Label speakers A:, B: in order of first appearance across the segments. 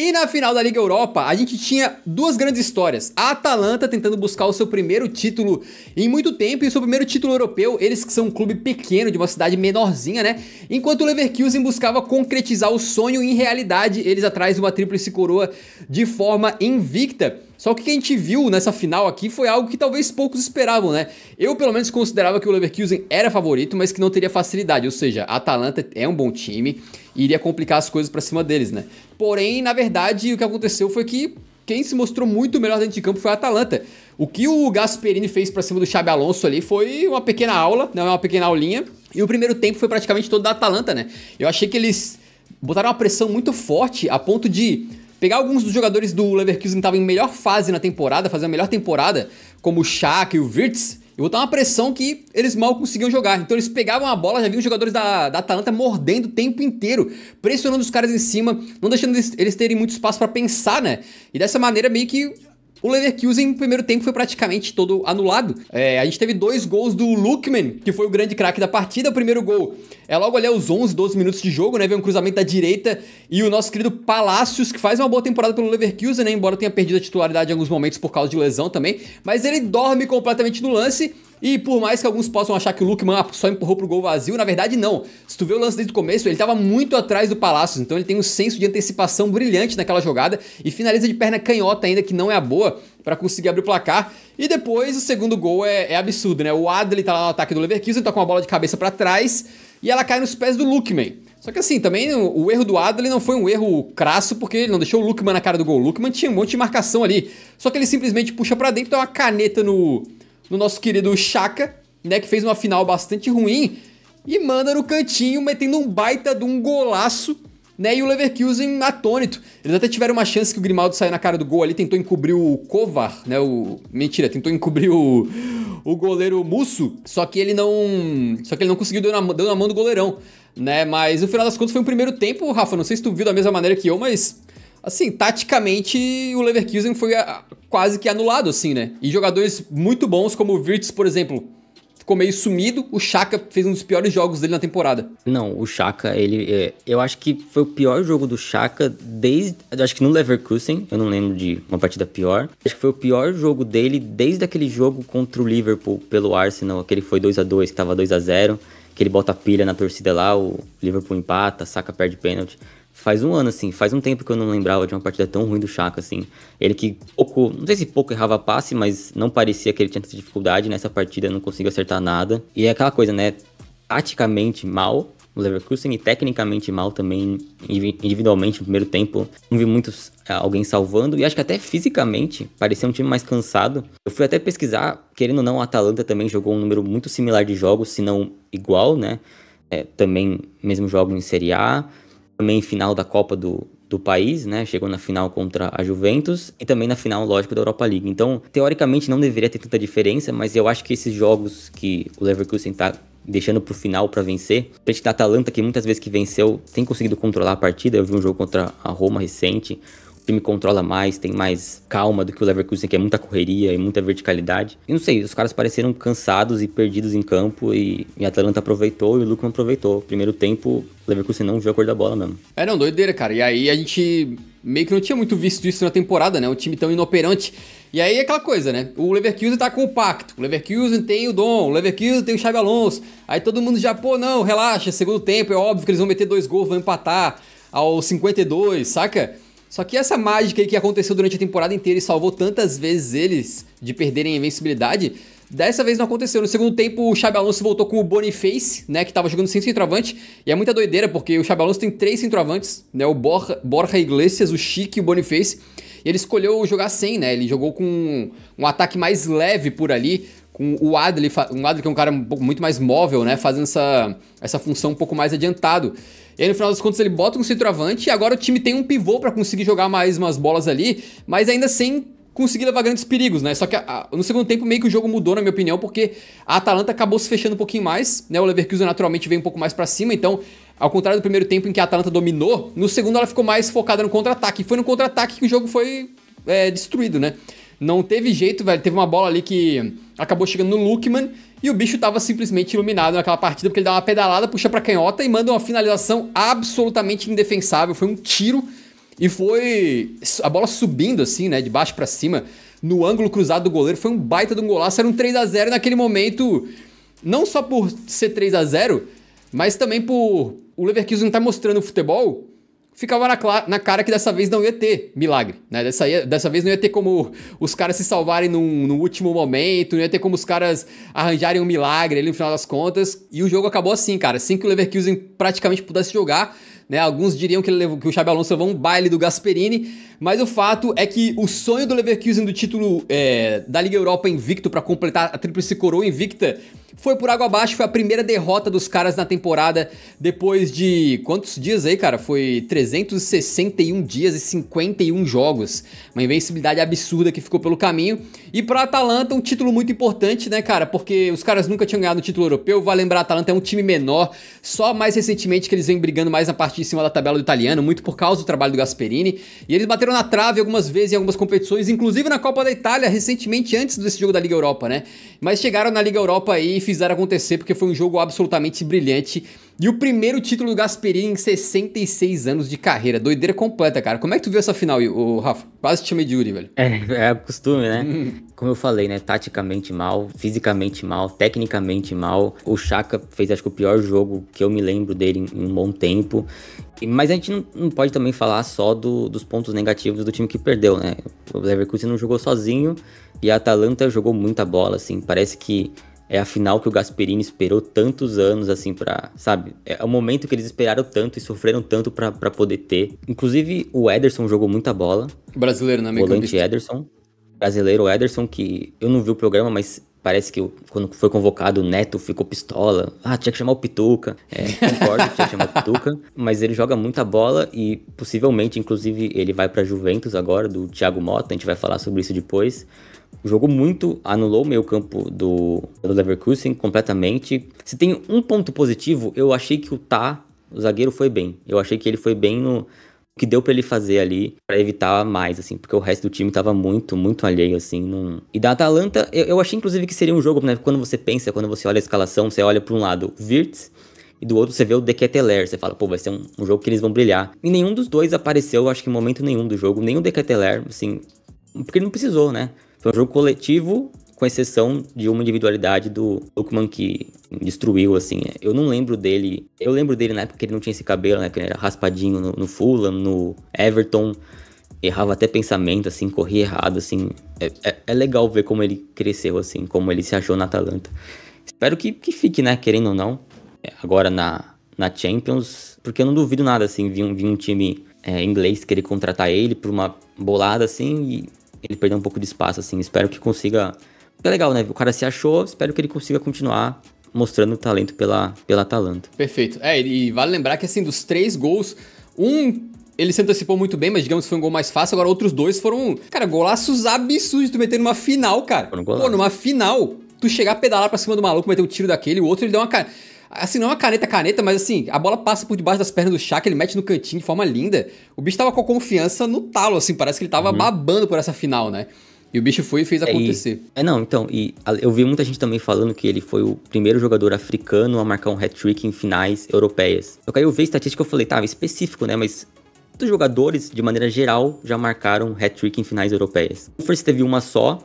A: E na final da Liga Europa, a gente tinha duas grandes histórias. A Atalanta tentando buscar o seu primeiro título em muito tempo, e o seu primeiro título europeu, eles que são um clube pequeno, de uma cidade menorzinha, né? Enquanto o Leverkusen buscava concretizar o sonho em realidade, eles atrás de uma tríplice coroa de forma invicta. Só que o que a gente viu nessa final aqui foi algo que talvez poucos esperavam, né? Eu, pelo menos, considerava que o Leverkusen era favorito, mas que não teria facilidade. Ou seja, a Atalanta é um bom time e iria complicar as coisas pra cima deles, né? Porém, na verdade, o que aconteceu foi que quem se mostrou muito melhor dentro de campo foi a Atalanta. O que o Gasperini fez pra cima do Xabi Alonso ali foi uma pequena aula, não é uma pequena aulinha. E o primeiro tempo foi praticamente todo da Atalanta, né? Eu achei que eles botaram uma pressão muito forte a ponto de pegar alguns dos jogadores do Leverkusen que estavam em melhor fase na temporada, fazer a melhor temporada, como o Xhaka e o Wirtz, e botar uma pressão que eles mal conseguiam jogar. Então eles pegavam a bola, já viam os jogadores da Atalanta mordendo o tempo inteiro, pressionando os caras em cima, não deixando eles terem muito espaço pra pensar, né? E dessa maneira meio que o Leverkusen no primeiro tempo foi praticamente todo anulado. A gente teve 2 gols do Lookman, que foi o grande craque da partida. O primeiro gol é logo ali aos 11, 12 minutos de jogo, né? Vem um cruzamento da direita e o nosso querido Palacios, que faz uma boa temporada pelo Leverkusen, né? Embora tenha perdido a titularidade em alguns momentos por causa de lesão também. Mas ele dorme completamente no lance. E por mais que alguns possam achar que o Lookman só empurrou pro gol vazio, na verdade não. Se tu vê o lance desde o começo, ele tava muito atrás do Palacios, então ele tem um senso de antecipação brilhante naquela jogada e finaliza de perna canhota ainda, que não é a boa, pra conseguir abrir o placar. E depois o segundo gol é absurdo, né? O Adli tá lá no ataque do Leverkusen, tá com a bola de cabeça pra trás e ela cai nos pés do Lookman. Só que assim, também o erro do Adli não foi um erro crasso, porque ele não deixou o Lookman na cara do gol. O Lookman tinha um monte de marcação ali, só que ele simplesmente puxa pra dentro, dá uma caneta no nosso querido Xhaka, né, que fez uma final bastante ruim, e manda no cantinho, metendo um baita de um golaço, né, e o Leverkusen atônito. Eles até tiveram uma chance que o Grimaldo saiu na cara do gol ali, tentou encobrir o Kovar, né, mentira, tentou encobrir o goleiro Musso, só que ele não conseguiu, deu na mão do goleirão, né, mas no final das contas foi um primeiro tempo, Rafa, não sei se tu viu da mesma maneira que eu, mas assim, taticamente o Leverkusen foi quase que anulado, assim, né? E jogadores muito bons, como o Wirtz, por exemplo, ficou meio sumido. O Xhaka fez um dos piores jogos dele na temporada.
B: Não, o Xhaka, eu acho que foi o pior jogo do Xhaka acho que no Leverkusen, eu não lembro de uma partida pior. Acho que foi o pior jogo dele desde aquele jogo contra o Liverpool pelo Arsenal, aquele que foi 2-2, que tava 2-0, que ele bota a pilha na torcida lá, o Liverpool empata, Saka perde pênalti. Faz um ano, assim, faz um tempo que eu não lembrava de uma partida tão ruim do Xhaka, assim. Ele que não sei se pouco errava passe, mas não parecia que ele tinha tanta dificuldade nessa partida, não conseguiu acertar nada. E é aquela coisa, né, taticamente mal, o Leverkusen, e tecnicamente mal também, individualmente, no primeiro tempo. Não vi alguém salvando, e acho que até fisicamente parecia um time mais cansado. Eu fui até pesquisar, querendo ou não, a Atalanta também jogou um número muito similar de jogos, se não igual, né, também mesmo jogo em Série A, também final da Copa do país, né? Chegou na final contra a Juventus e também na final, lógico, da Europa League. Então, teoricamente, não deveria ter tanta diferença, mas eu acho que esses jogos que o Leverkusen tá deixando pro final pra vencer, frente da Atalanta, que muitas vezes que venceu, tem conseguido controlar a partida. Eu vi um jogo contra a Roma recente, o time controla mais, tem mais calma do que o Leverkusen, que é muita correria e muita verticalidade. E não sei, os caras pareceram cansados e perdidos em campo, e a Atalanta aproveitou e o Lucas aproveitou. Primeiro tempo, o Leverkusen não viu a cor da bola mesmo.
A: Não, doideira, cara. E aí a gente meio que não tinha muito visto isso na temporada, né? Um time tão inoperante. E aí é aquela coisa, né? O Leverkusen tá compacto. O Leverkusen tem o Dom, o Leverkusen tem o Xabi Alonso. Aí todo mundo já, não, relaxa, segundo tempo, é óbvio que eles vão meter 2 gols, vão empatar aos 52, saca? Só que essa mágica aí que aconteceu durante a temporada inteira e salvou tantas vezes eles de perderem a invencibilidade, dessa vez não aconteceu. No segundo tempo, o Xabi Alonso voltou com o Boniface, né, que tava jogando sem centroavante, e é muita doideira, porque o Xabi Alonso tem 3 centroavantes, né, o Borja Iglesias, o Chique e o Boniface, e ele escolheu jogar sem, né, ele jogou com um ataque mais leve por ali, com o Adli, que é um cara muito mais móvel, né, fazendo essa função um pouco mais adiantado. E aí, no final das contas, ele bota um centroavante e agora o time tem um pivô pra conseguir jogar mais umas bolas ali, mas ainda sem conseguir levar grandes perigos, né? Só que no segundo tempo meio que o jogo mudou, na minha opinião, porque a Atalanta acabou se fechando um pouquinho mais, né? O Leverkusen naturalmente veio um pouco mais pra cima, então, ao contrário do primeiro tempo em que a Atalanta dominou, no segundo ela ficou mais focada no contra-ataque. E foi no contra-ataque que o jogo foi destruído, né? Não teve jeito, velho. Teve uma bola ali que acabou chegando no Lookman e o bicho tava simplesmente iluminado naquela partida, porque ele dá uma pedalada, puxa pra canhota e manda uma finalização absolutamente indefensável. Foi um tiro E foi a bola subindo assim, né, de baixo pra cima, no ângulo cruzado do goleiro. Foi um baita de um golaço, era um 3-0 naquele momento, não só por ser 3-0, mas também por o Leverkusen não estar mostrando o futebol. Ficava na cara que dessa vez não ia ter milagre, né? Dessa vez não ia ter como os caras se salvarem no último momento, não ia ter como os caras arranjarem um milagre ali no final das contas. E o jogo acabou assim, cara. Assim que o Leverkusen praticamente pudesse jogar, né? Alguns diriam que o Xabi Alonso levou um baile do Gasperini, mas o fato é que o sonho do Leverkusen do título da Liga Europa invicto para completar a tríplice coroa invicta foi por água abaixo. Foi a primeira derrota dos caras na temporada depois de quantos dias aí, cara? Foi 361 dias e 51 jogos. Uma invencibilidade absurda que ficou pelo caminho. E pra Atalanta, um título muito importante, né, cara? Porque os caras nunca tinham ganhado o título europeu. Vale lembrar, a Atalanta é um time menor. Só mais recentemente que eles vêm brigando mais na parte de cima da tabela do italiano, muito por causa do trabalho do Gasperini. E eles bateram na trave algumas vezes em algumas competições, inclusive na Copa da Itália, recentemente, antes desse jogo da Liga Europa, né? Mas chegaram na Liga Europa aí e fizeram acontecer, porque foi um jogo absolutamente brilhante. E o primeiro título do Gasperini em 66 anos de carreira. Doideira completa, cara. Como é que tu viu essa final, Rafa? Quase te chamei de Yuri, velho.
B: É costume, né? Como eu falei, né? Taticamente mal, fisicamente mal, tecnicamente mal. O Xhaka fez, acho que, o pior jogo que eu me lembro dele em um bom tempo. Mas a gente não pode também falar só dos pontos negativos do time que perdeu, né? O Leverkusen não jogou sozinho e a Atalanta jogou muita bola, assim. Parece que é a final que o Gasperini esperou tantos anos, assim, pra... Sabe? É o momento que eles esperaram tanto e sofreram tanto pra poder ter. Inclusive, o Ederson jogou muita bola.
A: Brasileiro, né?
B: Volante Ederson. Brasileiro, o Ederson, que eu não vi o programa, mas parece que quando foi convocado o Neto ficou pistola. Tinha que chamar o Pituca. Concordo que tinha que chamar o Pituca. Mas ele joga muita bola e possivelmente, inclusive, ele vai pra Juventus agora, do Thiago Motta. A gente vai falar sobre isso depois. Jogou muito, anulou o meio campo do Leverkusen completamente. Se tem um ponto positivo, eu achei que o zagueiro foi bem. Eu achei que ele foi bem no que deu pra ele fazer ali, pra evitar mais, assim, porque o resto do time tava muito, muito alheio, assim. E da Atalanta, eu achei inclusive que seria um jogo, né, quando você olha a escalação, você olha pra um lado Wirtz, e do outro você vê o De Ketelaere, você fala, pô, vai ser um jogo que eles vão brilhar. E nenhum dos dois apareceu, acho que em momento nenhum do jogo, nem o De Ketelaere, assim, porque ele não precisou, né. Foi um jogo coletivo, com exceção de uma individualidade do Lookman que destruiu, assim. Eu não lembro dele... Eu lembro dele na época que ele não tinha esse cabelo, né? Que ele era raspadinho no Fulham, no Everton. Errava até pensamento, assim, corria errado, assim. É legal ver como ele cresceu, assim, como ele se achou na Atalanta. Espero que fique, né? Querendo ou não. Agora na Champions. Porque eu não duvido nada, assim. Vi um time inglês querer contratar ele por uma bolada, assim, e ele perdeu um pouco de espaço, assim. Espero que consiga... É legal, né? O cara se achou, espero que ele consiga continuar mostrando talento pela Atalanta.
A: Perfeito. E vale lembrar que, assim, dos 3 gols, ele se antecipou muito bem, mas digamos que foi um gol mais fácil. Agora outros 2 foram, cara, golaços absurdos. Tu meter numa final, cara. Pô, numa final, tu chegar a pedalar pra cima do maluco, meter um tiro daquele, o outro ele deu uma... Assim, não é uma caneta, mas assim, a bola passa por debaixo das pernas do Xhaka, ele mete no cantinho de forma linda. O bicho tava com a confiança no talo, assim, parece que ele tava babando por essa final, né? E o bicho foi e fez acontecer.
B: E eu vi muita gente também falando que ele foi o primeiro jogador africano a marcar um hat-trick em finais europeias. Só que aí eu vi a estatística e eu falei, específico, né? Mas muitos jogadores, de maneira geral, já marcaram hat-trick em finais europeias. O First teve uma só,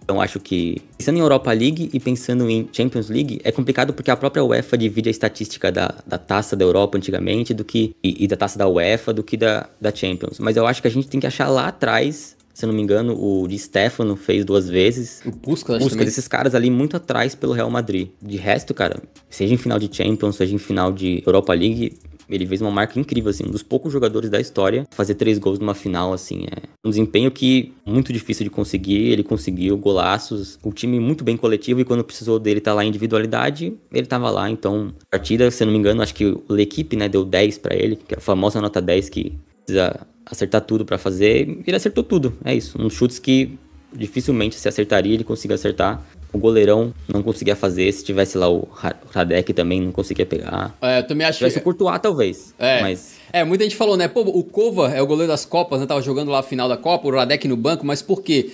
B: então acho que, pensando em Europa League e pensando em Champions League, é complicado porque a própria UEFA divide a estatística da Taça da Europa antigamente e da Taça da UEFA do que da Champions. Mas eu acho que a gente tem que achar lá atrás... Se eu não me engano, o Di Stefano fez 2 vezes.
A: O Puskás também.
B: Desses caras ali muito atrás pelo Real Madrid. De resto, cara, seja em final de Champions, seja em final de Europa League, ele fez uma marca incrível, assim. Um dos poucos jogadores da história fazer 3 gols numa final, assim. É um desempenho que muito difícil de conseguir. Ele conseguiu golaços. O time muito bem coletivo e quando precisou dele estar lá em individualidade, ele tava lá. Então, partida, se eu não me engano, acho que o L'Equipe, né, deu 10 pra ele. Que é a famosa nota 10 que precisa... acertar tudo pra fazer, ele acertou tudo, é isso, uns chutes que dificilmente se acertaria, ele conseguia acertar, o goleirão não conseguia fazer, se tivesse lá o Radek também não conseguia pegar.
A: Eu também acho
B: que... Se tivesse o Courtois, talvez, mas...
A: muita gente falou, né, pô, o Kova é o goleiro das Copas, né, tava jogando lá a final da Copa, o Radek no banco, mas por quê?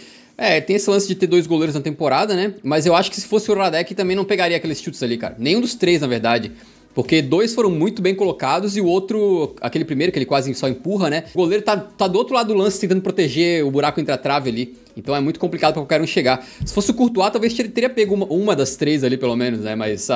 A: Tem esse lance de ter 2 goleiros na temporada, né, mas eu acho que se fosse o Radek também não pegaria aqueles chutes ali, cara, nenhum dos 3, na verdade. Porque dois foram muito bem colocados e o outro, aquele primeiro, que ele quase só empurra, né? O goleiro tá do outro lado do lance tentando proteger o buraco entre a trave ali. Então é muito complicado pra qualquer um chegar. Se fosse o Courtois, talvez ele teria pego uma das três ali, pelo menos, né? Mas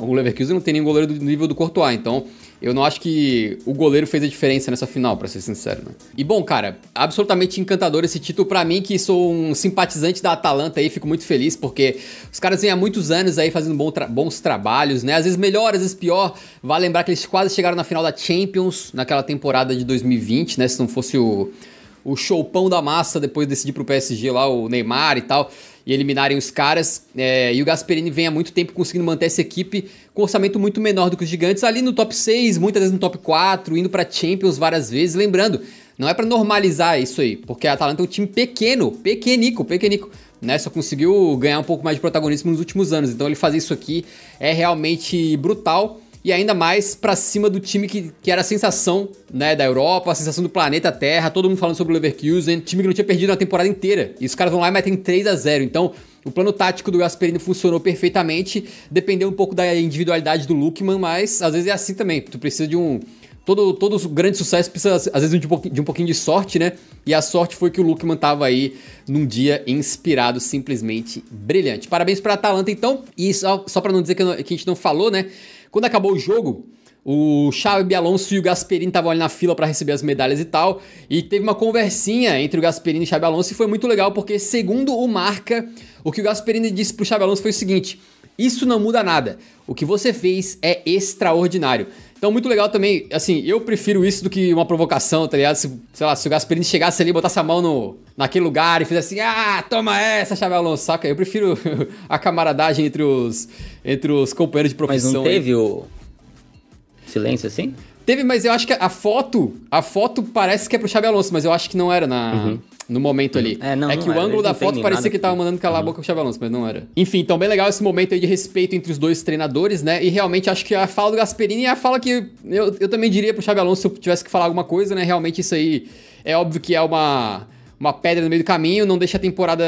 A: o Leverkusen não tem nenhum goleiro do nível do Courtois, então eu não acho que o goleiro fez a diferença nessa final, pra ser sincero, né? E bom, cara, absolutamente encantador esse título pra mim, que sou um simpatizante da Atalanta aí, fico muito feliz, porque os caras vêm há muitos anos aí fazendo bons trabalhos, né? Às vezes melhor, às vezes pior. Vale lembrar que eles quase chegaram na final da Champions, naquela temporada de 2020, né? Se não fosse o showpão da massa, depois de decidir pro PSG lá, o Neymar e tal, e eliminarem os caras. E o Gasperini vem há muito tempo conseguindo manter essa equipe com orçamento muito menor do que os gigantes, ali no top 6, muitas vezes no top 4, indo pra Champions várias vezes. Lembrando, não é pra normalizar isso aí, porque a Atalanta é um time pequenico, né? Só conseguiu ganhar um pouco mais de protagonismo nos últimos anos. Então ele fazer isso aqui é realmente brutal. E ainda mais pra cima do time que era a sensação, né, da Europa, a sensação do planeta Terra, todo mundo falando sobre o Leverkusen, time que não tinha perdido a temporada inteira. E os caras vão lá e metem 3-0. Então, o plano tático do Gasperini funcionou perfeitamente, dependeu um pouco da individualidade do Lookman, mas às vezes é assim também. Tu precisa de um... Todo grande sucesso precisa, às vezes, de um pouquinho de sorte, né? E a sorte foi que o Lookman tava aí num dia inspirado, simplesmente brilhante. Parabéns pra Atalanta, então. E só pra não dizer que a gente não falou, né? Quando acabou o jogo, o Xabi Alonso e o Gasperini estavam ali na fila para receber as medalhas e tal, e teve uma conversinha entre o Gasperini e o Xabi Alonso e foi muito legal, porque segundo o Marca, o que o Gasperini disse pro Xabi Alonso foi o seguinte: isso não muda nada, o que você fez é extraordinário. Então muito legal também, assim, eu prefiro isso do que uma provocação, tá ligado? Sei lá, se o Gasperini chegasse ali, botasse a mão naquele lugar e fizesse assim, toma essa, Xabi Alonso, saca? Eu prefiro a camaradagem entre os companheiros de profissão.
B: Mas não teve o silêncio assim?
A: Teve, mas eu acho que a foto parece que é pro Xabi Alonso, mas eu acho que não era no momento ali. Que o ângulo da foto parecia que ele tava mandando calar a boca com o Xabi Alonso, mas não era. Enfim, então bem legal esse momento aí de respeito entre os dois treinadores, né? E realmente acho que a fala do Gasperini é a fala que eu também diria pro Xabi Alonso se eu tivesse que falar alguma coisa, né? Realmente isso aí é óbvio que é uma pedra no meio do caminho, não deixa a temporada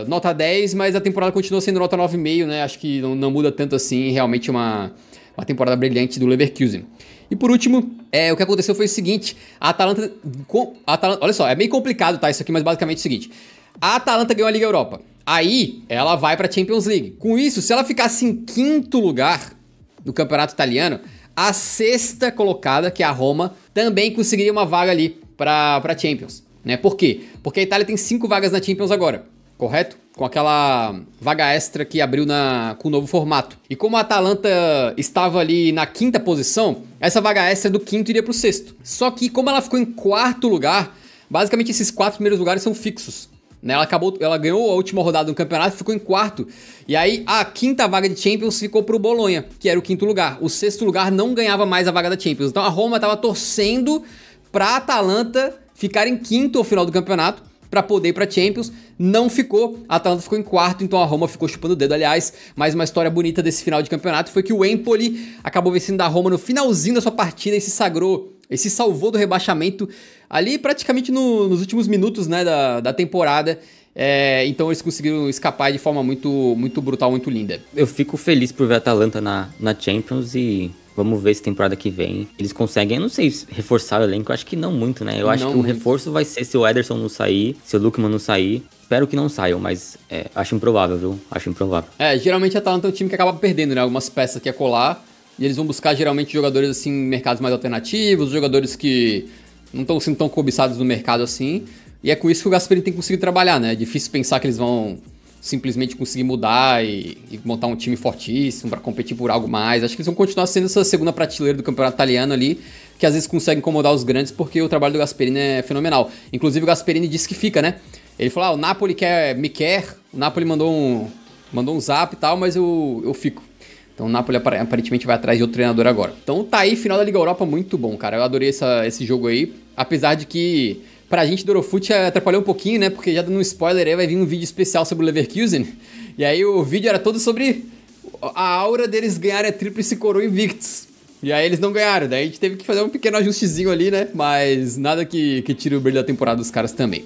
A: nota 10, mas a temporada continua sendo nota 9,5, né? Acho que não muda tanto assim, realmente uma temporada brilhante do Leverkusen. E por último, o que aconteceu foi o seguinte, a Atalanta, olha só, é meio complicado, tá, isso aqui, mas basicamente é o seguinte, a Atalanta ganhou a Liga Europa, aí ela vai pra Champions League. Com isso, se ela ficasse em quinto lugar no campeonato italiano, a sexta colocada, que é a Roma, também conseguiria uma vaga ali pra Champions, né? Por quê? Porque a Itália tem 5 vagas na Champions agora, correto? Com aquela vaga extra que abriu com o novo formato. E como a Atalanta estava ali na quinta posição, essa vaga extra do quinto iria pro sexto. Só que como ela ficou em quarto lugar, basicamente esses 4 primeiros lugares são fixos, né? Ela ganhou a última rodada do campeonato e ficou em quarto. E aí a quinta vaga de Champions ficou pro Bolonha, que era o quinto lugar. O sexto lugar não ganhava mais a vaga da Champions. Então a Roma estava torcendo pra Atalanta ficar em quinto ao final do campeonato, para poder ir pra Champions, não ficou, a Atalanta ficou em quarto, então a Roma ficou chupando o dedo. Aliás, mais uma história bonita desse final de campeonato foi que o Empoli acabou vencendo a Roma no finalzinho da sua partida e se salvou do rebaixamento ali praticamente nos últimos minutos, né, da temporada. Então eles conseguiram escapar de forma muito, muito brutal, muito linda.
B: Eu fico feliz por ver a Atalanta na Champions e vamos ver se temporada que vem eles conseguem, eu não sei, reforçar o elenco, eu acho que não muito, né? Eu acho que o reforço vai ser se o Ederson não sair, se o Lookman não sair. Espero que não saiam, mas acho improvável, viu? Acho improvável.
A: Geralmente a Atalanta é um time que acaba perdendo, né? Algumas peças que é colar, e eles vão buscar geralmente jogadores assim, em mercados mais alternativos, jogadores que não estão sendo tão cobiçados no mercado assim. E é com isso que o Gasperini tem conseguido trabalhar, né? É difícil pensar que eles vão simplesmente conseguir mudar e montar um time fortíssimo para competir por algo mais. Acho que eles vão continuar sendo essa segunda prateleira do campeonato italiano ali, que às vezes consegue incomodar os grandes, porque o trabalho do Gasperini é fenomenal. Inclusive o Gasperini disse que fica, né? Ele falou, o Napoli me quer, o Napoli mandou um zap e tal, mas eu fico. Então o Napoli aparentemente vai atrás de outro treinador agora. Então tá aí, final da Liga Europa, muito bom, cara. Eu adorei esse jogo aí, apesar de que pra gente do Eurofoot atrapalhou um pouquinho, né? Porque já dando um spoiler aí, vai vir um vídeo especial sobre o Leverkusen. E aí o vídeo era todo sobre a aura deles ganharem a tríplice coroa invictus. E aí eles não ganharam, daí a gente teve que fazer um pequeno ajustezinho ali, né? Mas nada que tire o brilho da temporada dos caras também.